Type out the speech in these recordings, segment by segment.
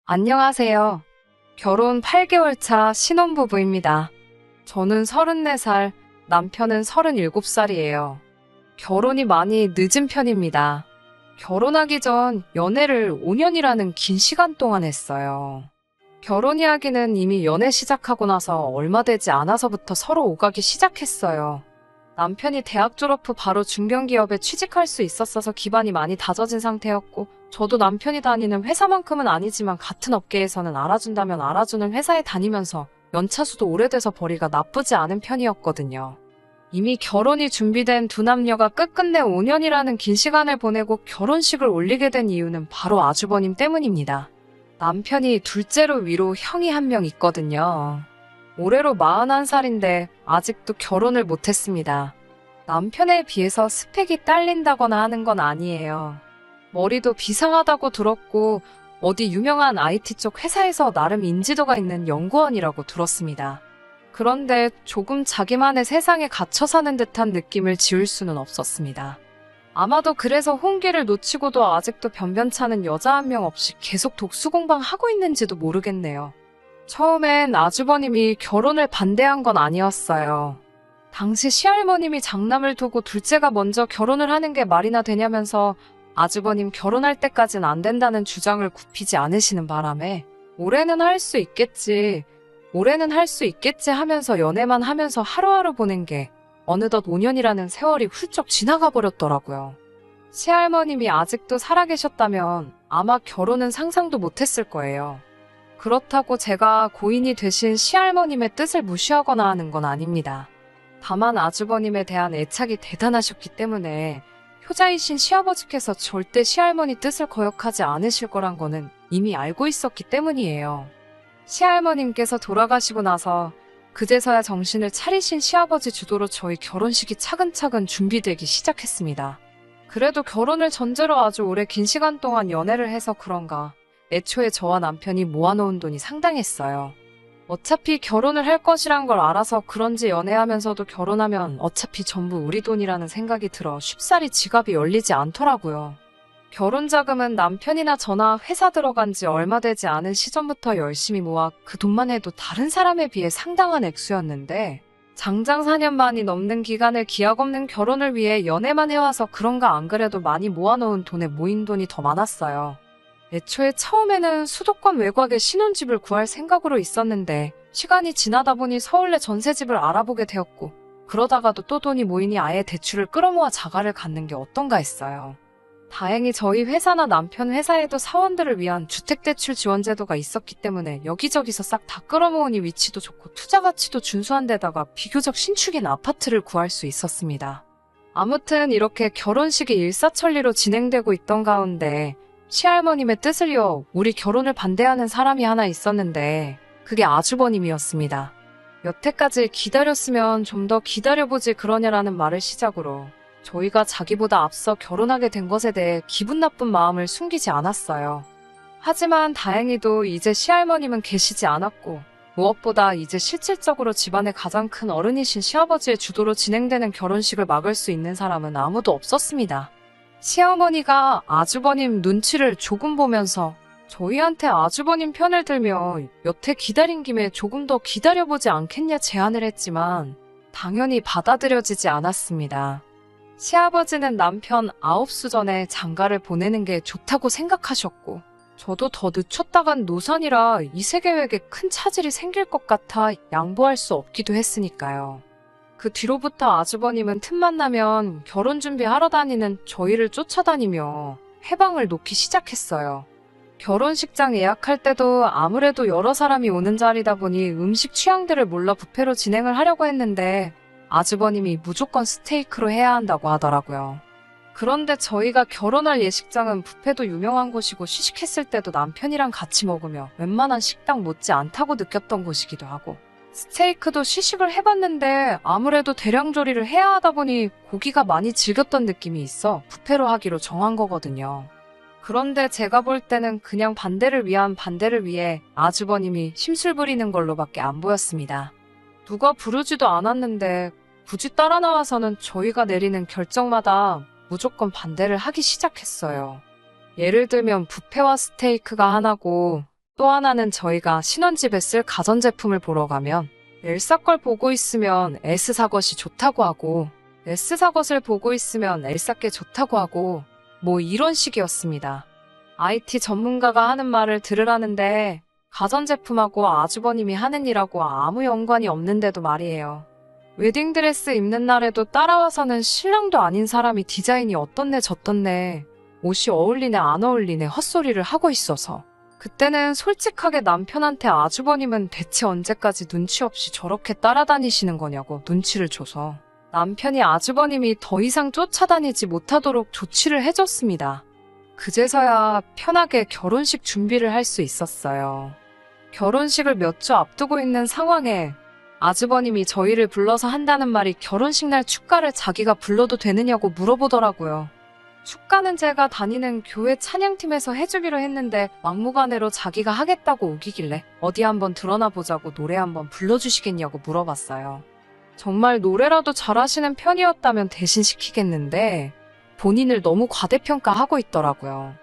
안녕하세요. 결혼 8개월 차 신혼부부입니다. 저는 34살, 남편은 37살이에요. 결혼이 많이 늦은 편입니다. 결혼하기 전 연애를 5년이라는 긴 시간 동안 했어요. 결혼 이야기는 이미 연애 시작하고 나서 얼마 되지 않아서부터 서로 오가기 시작했어요. 남편이 대학 졸업 후 바로 중견기업에 취직할 수 있었어서 기반이 많이 다져진 상태였고, 저도 남편이 다니는 회사만큼은 아니지만 같은 업계에서는 알아준다면 알아주는 회사에 다니면서 연차수도 오래돼서 벌이가 나쁘지 않은 편이었거든요. 이미 결혼이 준비된 두 남녀가 끝끝내 5년이라는 긴 시간을 보내고 결혼식을 올리게 된 이유는 바로 아주버님 때문입니다. 남편이 둘째로 위로 형이 한 명 있거든요. 올해로 41살인데 아직도 결혼을 못했습니다. 남편에 비해서 스펙이 딸린다거나 하는 건 아니에요. 머리도 비상하다고 들었고 어디 유명한 IT 쪽 회사에서 나름 인지도가 있는 연구원이라고 들었습니다. 그런데 조금 자기만의 세상에 갇혀 사는 듯한 느낌을 지울 수는 없었습니다. 아마도 그래서 혼기를 놓치고도 아직도 변변찮은 여자 한 명 없이 계속 독수공방 하고 있는지도 모르겠네요. 처음엔 아주버님이 결혼을 반대한 건 아니었어요. 당시 시할머님이 장남을 두고 둘째가 먼저 결혼을 하는 게 말이나 되냐면서 아주버님 결혼할 때까진 안 된다는 주장을 굽히지 않으시는 바람에 올해는 할 수 있겠지, 올해는 할 수 있겠지 하면서 연애만 하면서 하루하루 보낸 게 어느덧 5년이라는 세월이 훌쩍 지나가 버렸더라고요. 시할머님이 아직도 살아계셨다면 아마 결혼은 상상도 못했을 거예요. 그렇다고 제가 고인이 되신 시할머님의 뜻을 무시하거나 하는 건 아닙니다. 다만 아주버님에 대한 애착이 대단하셨기 때문에 효자이신 시아버지께서 절대 시할머니 뜻을 거역하지 않으실 거란 거는 이미 알고 있었기 때문이에요. 시할머님께서 돌아가시고 나서 그제서야 정신을 차리신 시아버지 주도로 저희 결혼식이 차근차근 준비되기 시작했습니다. 그래도 결혼을 전제로 아주 오래 긴 시간 동안 연애를 해서 그런가 애초에 저와 남편이 모아놓은 돈이 상당했어요. 어차피 결혼을 할 것이란 걸 알아서 그런지 연애하면서도 결혼하면 어차피 전부 우리 돈이라는 생각이 들어 쉽사리 지갑이 열리지 않더라고요. 결혼 자금은 남편이나 저나 회사 들어간 지 얼마 되지 않은 시점부터 열심히 모아 그 돈만 해도 다른 사람에 비해 상당한 액수였는데 장장 4년 반이 넘는 기간을 기약 없는 결혼을 위해 연애만 해와서 그런가 안 그래도 많이 모아놓은 돈에 모인 돈이 더 많았어요. 애초에 처음에는 수도권 외곽에 신혼집을 구할 생각으로 있었는데 시간이 지나다 보니 서울에 전세집을 알아보게 되었고 그러다가도 또 돈이 모이니 아예 대출을 끌어모아 자가를 갖는 게 어떤가 했어요. 다행히 저희 회사나 남편 회사에도 사원들을 위한 주택대출 지원 제도가 있었기 때문에 여기저기서 싹 다 끌어모으니 위치도 좋고 투자 가치도 준수한 데다가 비교적 신축인 아파트를 구할 수 있었습니다. 아무튼 이렇게 결혼식이 일사천리로 진행되고 있던 가운데 시할머님의 뜻을 이어 우리 결혼을 반대하는 사람이 하나 있었는데 그게 아주버님이었습니다. 여태까지 기다렸으면 좀 더 기다려보지 그러냐라는 말을 시작으로 저희가 자기보다 앞서 결혼하게 된 것에 대해 기분 나쁜 마음을 숨기지 않았어요. 하지만 다행히도 이제 시할머님은 계시지 않았고 무엇보다 이제 실질적으로 집안의 가장 큰 어른이신 시아버지의 주도로 진행되는 결혼식을 막을 수 있는 사람은 아무도 없었습니다. 시어머니가 아주버님 눈치를 조금 보면서 저희한테 아주버님 편을 들며 여태 기다린 김에 조금 더 기다려보지 않겠냐 제안을 했지만 당연히 받아들여지지 않았습니다. 시아버지는 남편 9수 전에 장가를 보내는 게 좋다고 생각하셨고 저도 더 늦췄다간 노산이라 이세 계획에 큰 차질이 생길 것 같아 양보할 수 없기도 했으니까요. 그 뒤로부터 아주버님은 틈만 나면 결혼 준비하러 다니는 저희를 쫓아다니며 해방을 놓기 시작했어요. 결혼식장 예약할 때도 아무래도 여러 사람이 오는 자리다 보니 음식 취향들을 몰라 뷔페로 진행을 하려고 했는데 아주버님이 무조건 스테이크로 해야 한다고 하더라고요. 그런데 저희가 결혼할 예식장은 뷔페도 유명한 곳이고 시식했을 때도 남편이랑 같이 먹으며 웬만한 식당 못지 않다고 느꼈던 곳이기도 하고 스테이크도 시식을 해봤는데 아무래도 대량 조리를 해야 하다 보니 고기가 많이 질겼던 느낌이 있어 뷔페로 하기로 정한 거거든요. 그런데 제가 볼 때는 그냥 반대를 위한 반대를 위해 아주버님이 심술 부리는 걸로밖에 안 보였습니다. 누가 부르지도 않았는데 굳이 따라 나와서는 저희가 내리는 결정마다 무조건 반대를 하기 시작했어요. 예를 들면 뷔페와 스테이크가 하나고 또 하나는 저희가 신혼집에 쓸 가전제품을 보러 가면 엘사 걸 보고 있으면 S사 것이 좋다고 하고 S사 것을 보고 있으면 엘사 게 좋다고 하고 뭐 이런 식이었습니다. IT 전문가가 하는 말을 들으라는데 가전제품하고 아주버님이 하는 일하고 아무 연관이 없는데도 말이에요. 웨딩드레스 입는 날에도 따라와서는 신랑도 아닌 사람이 디자인이 어떻네 저떻네 옷이 어울리네 안 어울리네 헛소리를 하고 있어서 그때는 솔직하게 남편한테 아주버님은 대체 언제까지 눈치 없이 저렇게 따라다니시는 거냐고 눈치를 줘서 남편이 아주버님이 더 이상 쫓아다니지 못하도록 조치를 해줬습니다. 그제서야 편하게 결혼식 준비를 할 수 있었어요. 결혼식을 몇 주 앞두고 있는 상황에 아주버님이 저희를 불러서 한다는 말이 결혼식 날 축가를 자기가 불러도 되느냐고 물어보더라고요. 축가는 제가 다니는 교회 찬양팀에서 해주기로 했는데 막무가내로 자기가 하겠다고 우기길래 어디 한번 드러나 보자고 노래 한번 불러주시겠냐고 물어봤어요. 정말 노래라도 잘하시는 편이었다면 대신 시키겠는데 본인을 너무 과대평가하고 있더라고요.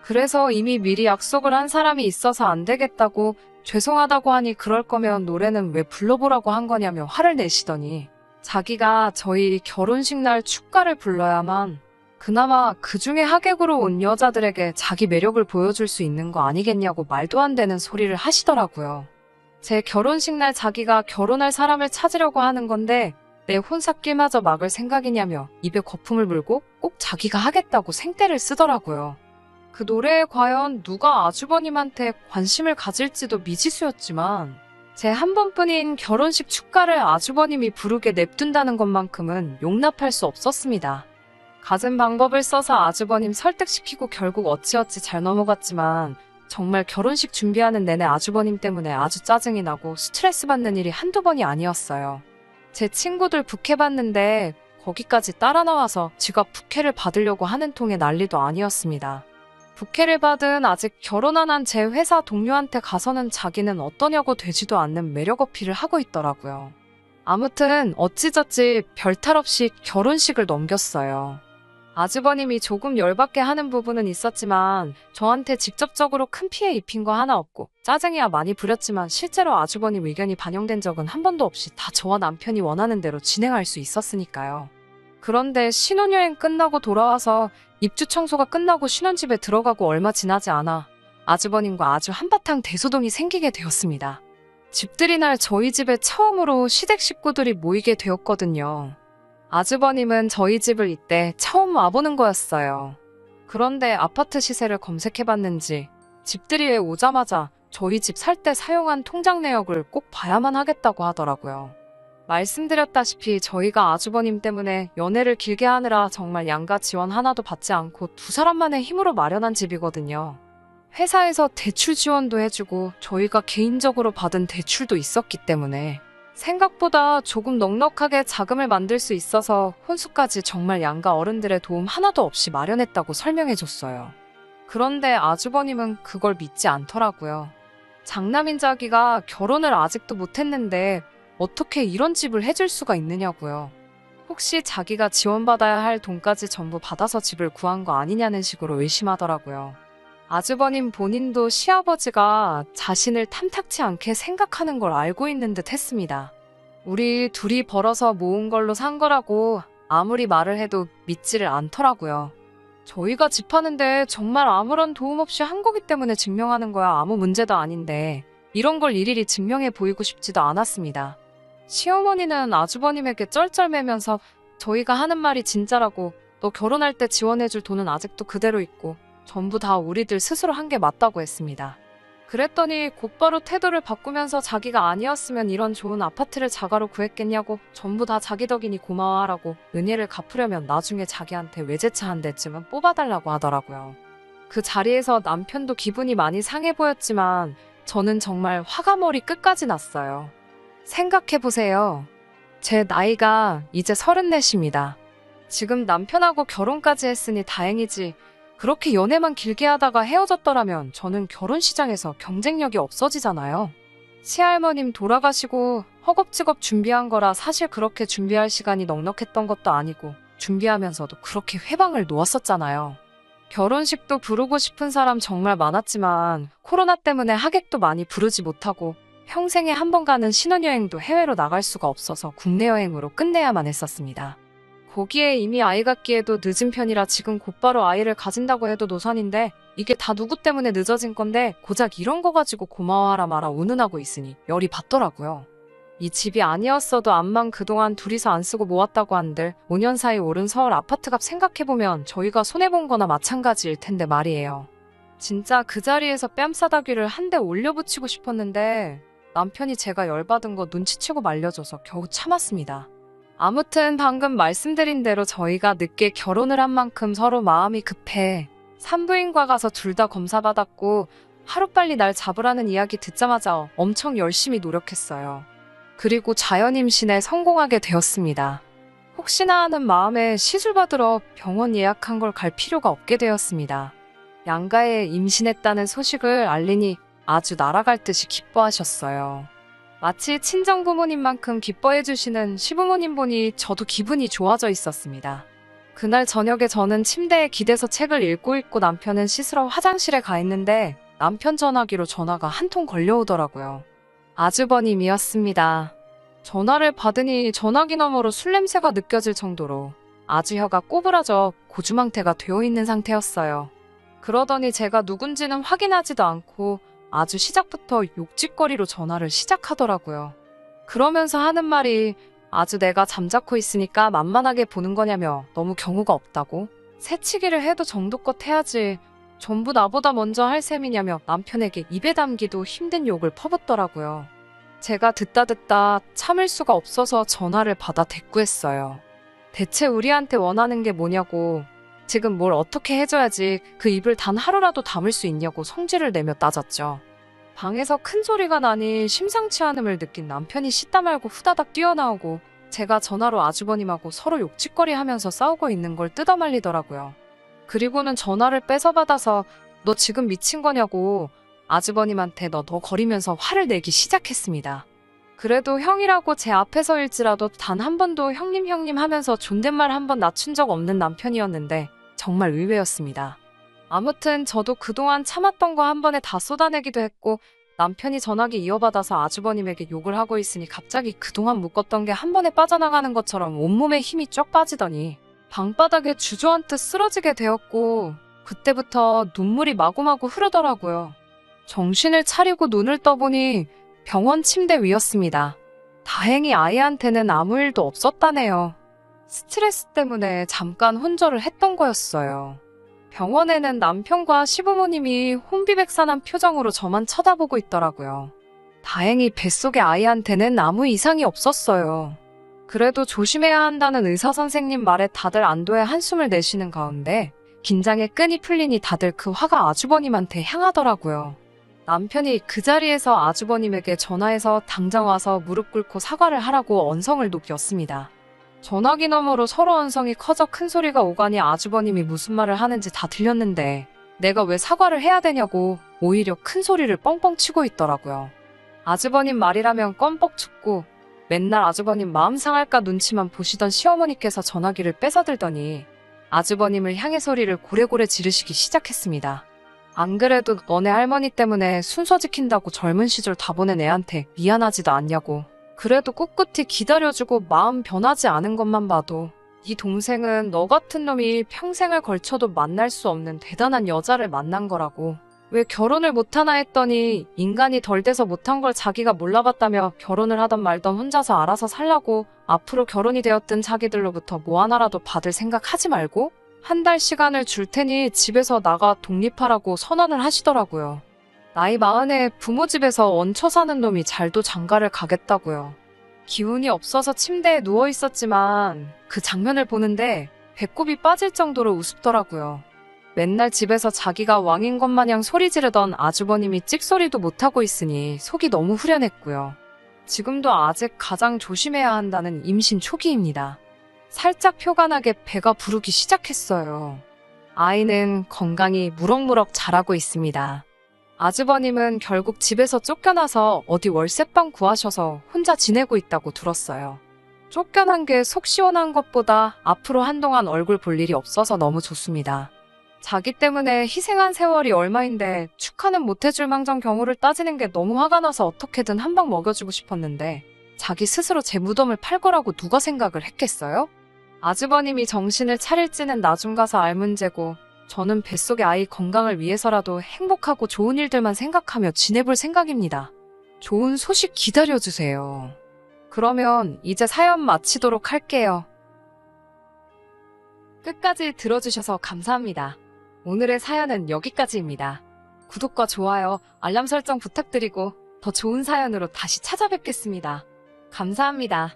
그래서 이미 미리 약속을 한 사람이 있어서 안 되겠다고 죄송하다고 하니 그럴 거면 노래는 왜 불러보라고 한 거냐며 화를 내시더니 자기가 저희 결혼식 날 축가를 불러야만 그나마 그중에 하객으로 온 여자들에게 자기 매력을 보여줄 수 있는 거 아니겠냐고 말도 안 되는 소리를 하시더라고요. 제 결혼식 날 자기가 결혼할 사람을 찾으려고 하는 건데 내 혼삿길마저 막을 생각이냐며 입에 거품을 물고 꼭 자기가 하겠다고 생떼를 쓰더라고요. 그 노래에 과연 누가 아주버님한테 관심을 가질지도 미지수였지만 제 한 번뿐인 결혼식 축가를 아주버님이 부르게 냅둔다는 것만큼은 용납할 수 없었습니다. 갖은 방법을 써서 아주버님 설득시키고 결국 어찌어찌 잘 넘어갔지만 정말 결혼식 준비하는 내내 아주버님 때문에 아주 짜증이 나고 스트레스 받는 일이 한두 번이 아니었어요. 제 친구들 부케 받는데 거기까지 따라 나와서 지가 부케를 받으려고 하는 통에 난리도 아니었습니다. 부케를 받은 아직 결혼 안 한 제 회사 동료한테 가서는 자기는 어떠냐고 되지도 않는 매력 어필을 하고 있더라고요. 아무튼 어찌저찌 별탈 없이 결혼식을 넘겼어요. 아주버님이 조금 열받게 하는 부분은 있었지만 저한테 직접적으로 큰 피해 입힌 거 하나 없고 짜증이야 많이 부렸지만 실제로 아주버님 의견이 반영된 적은 한 번도 없이 다 저와 남편이 원하는 대로 진행할 수 있었으니까요. 그런데 신혼여행 끝나고 돌아와서 입주 청소가 끝나고 신혼집에 들어가고 얼마 지나지 않아 아주버님과 아주 한바탕 대소동이 생기게 되었습니다. 집들이 날 저희 집에 처음으로 시댁 식구들이 모이게 되었거든요. 아주버님은 저희 집을 이때 처음 와보는 거였어요. 그런데 아파트 시세를 검색해봤는지 집들이에 오자마자 저희 집 살 때 사용한 통장 내역을 꼭 봐야만 하겠다고 하더라고요. 말씀드렸다시피 저희가 아주버님 때문에 연애를 길게 하느라 정말 양가 지원 하나도 받지 않고 두 사람만의 힘으로 마련한 집이거든요. 회사에서 대출 지원도 해주고 저희가 개인적으로 받은 대출도 있었기 때문에 생각보다 조금 넉넉하게 자금을 만들 수 있어서 혼수까지 정말 양가 어른들의 도움 하나도 없이 마련했다고 설명해줬어요. 그런데 아주버님은 그걸 믿지 않더라고요. 장남인 자기가 결혼을 아직도 못했는데 어떻게 이런 집을 해줄 수가 있느냐고요. 혹시 자기가 지원받아야 할 돈까지 전부 받아서 집을 구한 거 아니냐는 식으로 의심하더라고요. 아주버님 본인도 시아버지가 자신을 탐탁치 않게 생각하는 걸 알고 있는 듯 했습니다. 우리 둘이 벌어서 모은 걸로 산 거라고 아무리 말을 해도 믿지를 않더라고요. 저희가 집 하는데 정말 아무런 도움 없이 한 거기 때문에 증명하는 거야 아무 문제도 아닌데 이런 걸 일일이 증명해 보이고 싶지도 않았습니다. 시어머니는 아주버님에게 쩔쩔매면서 저희가 하는 말이 진짜라고 너 결혼할 때 지원해줄 돈은 아직도 그대로 있고 전부 다 우리들 스스로 한 게 맞다고 했습니다. 그랬더니 곧바로 태도를 바꾸면서 자기가 아니었으면 이런 좋은 아파트를 자가로 구했겠냐고 전부 다 자기 덕이니 고마워하라고 은혜를 갚으려면 나중에 자기한테 외제차 한 대쯤은 뽑아달라고 하더라고요. 그 자리에서 남편도 기분이 많이 상해 보였지만 저는 정말 화가 머리 끝까지 났어요. 생각해보세요. 제 나이가 이제 34입니다. 지금 남편하고 결혼까지 했으니 다행이지 그렇게 연애만 길게 하다가 헤어졌더라면 저는 결혼 시장에서 경쟁력이 없어지잖아요. 시할머님 돌아가시고 허겁지겁 준비한 거라 사실 그렇게 준비할 시간이 넉넉했던 것도 아니고 준비하면서도 그렇게 회방을 놓았었잖아요. 결혼식도 부르고 싶은 사람 정말 많았지만 코로나 때문에 하객도 많이 부르지 못하고 평생에 한 번 가는 신혼여행도 해외로 나갈 수가 없어서 국내 여행으로 끝내야만 했었습니다. 거기에 이미 아이 갖기에도 늦은 편이라 지금 곧바로 아이를 가진다고 해도 노산인데 이게 다 누구 때문에 늦어진 건데 고작 이런 거 가지고 고마워하라 마라 운운하고 있으니 열이 받더라고요. 이 집이 아니었어도 암만 그동안 둘이서 안 쓰고 모았다고 한들 5년 사이 오른 서울 아파트값 생각해보면 저희가 손해본 거나 마찬가지일 텐데 말이에요. 진짜 그 자리에서 뺨싸다귀를 한 대 올려붙이고 싶었는데 남편이 제가 열받은 거 눈치채고 말려줘서 겨우 참았습니다. 아무튼 방금 말씀드린 대로 저희가 늦게 결혼을 한 만큼 서로 마음이 급해 산부인과 가서 둘 다 검사받았고 하루빨리 날 잡으라는 이야기 듣자마자 엄청 열심히 노력했어요. 그리고 자연 임신에 성공하게 되었습니다. 혹시나 하는 마음에 시술 받으러 병원 예약한 걸 갈 필요가 없게 되었습니다. 양가에 임신했다는 소식을 알리니 아주 날아갈 듯이 기뻐하셨어요. 마치 친정부모님만큼 기뻐해 주시는 시부모님 보니 저도 기분이 좋아져 있었습니다. 그날 저녁에 저는 침대에 기대서 책을 읽고 있고 남편은 씻으러 화장실에 가 있는데 남편 전화기로 전화가 한 통 걸려오더라고요. 아주버님이었습니다. 전화를 받으니 전화기 너머로 술 냄새가 느껴질 정도로 아주 혀가 꼬부라져 고주망태가 되어 있는 상태였어요. 그러더니 제가 누군지는 확인하지도 않고 아주 시작부터 욕짓거리로 전화를 시작하더라고요. 그러면서 하는 말이 아주 내가 잠자코 있으니까 만만하게 보는 거냐며 너무 경우가 없다고? 새치기를 해도 정도껏 해야지 전부 나보다 먼저 할 셈이냐며 남편에게 입에 담기도 힘든 욕을 퍼붓더라고요. 제가 듣다 참을 수가 없어서 전화를 받아 대꾸했어요. 대체 우리한테 원하는 게 뭐냐고, 지금 뭘 어떻게 해줘야지 그 입을 단 하루라도 담을 수 있냐고 성질을 내며 따졌죠. 방에서 큰 소리가 나니 심상치 않음을 느낀 남편이 씻다 말고 후다닥 뛰어나오고 제가 전화로 아주버님하고 서로 욕짓거리 하면서 싸우고 있는 걸 뜯어말리더라고요. 그리고는 전화를 뺏어받아서 너 지금 미친 거냐고 아주버님한테 너 거리면서 화를 내기 시작했습니다. 그래도 형이라고 제 앞에서일지라도 단 한 번도 형님 하면서 존댓말 한 번 낮춘 적 없는 남편이었는데 정말 의외였습니다. 아무튼 저도 그동안 참았던 거 한 번에 다 쏟아내기도 했고 남편이 전화기 이어받아서 아주버님에게 욕을 하고 있으니 갑자기 그동안 묶었던 게 한 번에 빠져나가는 것처럼 온몸에 힘이 쫙 빠지더니 방바닥에 주저앉듯 쓰러지게 되었고 그때부터 눈물이 마구마구 흐르더라고요. 정신을 차리고 눈을 떠보니 병원 침대 위였습니다. 다행히 아이한테는 아무 일도 없었다네요. 스트레스 때문에 잠깐 혼절을 했던 거였어요. 병원에는 남편과 시부모님이 혼비백산한 표정으로 저만 쳐다보고 있더라고요. 다행히 뱃속의 아이한테는 아무 이상이 없었어요. 그래도 조심해야 한다는 의사 선생님 말에 다들 안도의 한숨을 내쉬는 가운데 긴장의 끈이 풀리니 다들 그 화가 아주버님한테 향하더라고요. 남편이 그 자리에서 아주버님에게 전화해서 당장 와서 무릎 꿇고 사과를 하라고 언성을 높였습니다. 전화기 너머로 서로 언성이 커져 큰 소리가 오가니 아주버님이 무슨 말을 하는지 다 들렸는데 내가 왜 사과를 해야 되냐고 오히려 큰 소리를 뻥뻥 치고 있더라고요. 아주버님 말이라면 껌뻑 죽고 맨날 아주버님 마음 상할까 눈치만 보시던 시어머니께서 전화기를 뺏어들더니 아주버님을 향해 소리를 고래고래 지르시기 시작했습니다. 안 그래도 너네 할머니 때문에 순서 지킨다고 젊은 시절 다 보낸 애한테 미안하지도 않냐고. 그래도 꿋꿋이 기다려주고 마음 변하지 않은 것만 봐도 네 동생은 너 같은 놈이 평생을 걸쳐도 만날 수 없는 대단한 여자를 만난 거라고. 왜 결혼을 못하나 했더니 인간이 덜 돼서 못한 걸 자기가 몰라봤다며 결혼을 하던 말던 혼자서 알아서 살라고 앞으로 결혼이 되었든 자기들로부터 뭐 하나라도 받을 생각하지 말고 한 달 시간을 줄 테니 집에서 나가 독립하라고 선언을 하시더라고요. 나이 40에 부모 집에서 얹혀 사는 놈이 잘도 장가를 가겠다고요. 기운이 없어서 침대에 누워 있었지만 그 장면을 보는데 배꼽이 빠질 정도로 우습더라고요. 맨날 집에서 자기가 왕인 것 마냥 소리 지르던 아주버님이 찍소리도 못하고 있으니 속이 너무 후련했고요. 지금도 아직 가장 조심해야 한다는 임신 초기입니다. 살짝 표가 나게 배가 부르기 시작했어요. 아이는 건강히 무럭무럭 자라고 있습니다. 아주버님은 결국 집에서 쫓겨나서 어디 월세방 구하셔서 혼자 지내고 있다고 들었어요. 쫓겨난 게 속 시원한 것보다 앞으로 한동안 얼굴 볼 일이 없어서 너무 좋습니다. 자기 때문에 희생한 세월이 얼마인데 축하는 못해줄 망정 경우를 따지는 게 너무 화가 나서 어떻게든 한 방 먹여주고 싶었는데 자기 스스로 제 무덤을 팔 거라고 누가 생각을 했겠어요? 아주버님이 정신을 차릴지는 나중 가서 알 문제고 저는 뱃속의 아이 건강을 위해서라도 행복하고 좋은 일들만 생각하며 지내볼 생각입니다. 좋은 소식 기다려주세요. 그러면 이제 사연 마치도록 할게요. 끝까지 들어주셔서 감사합니다. 오늘의 사연은 여기까지입니다. 구독과 좋아요, 알람 설정 부탁드리고 더 좋은 사연으로 다시 찾아뵙겠습니다. 감사합니다.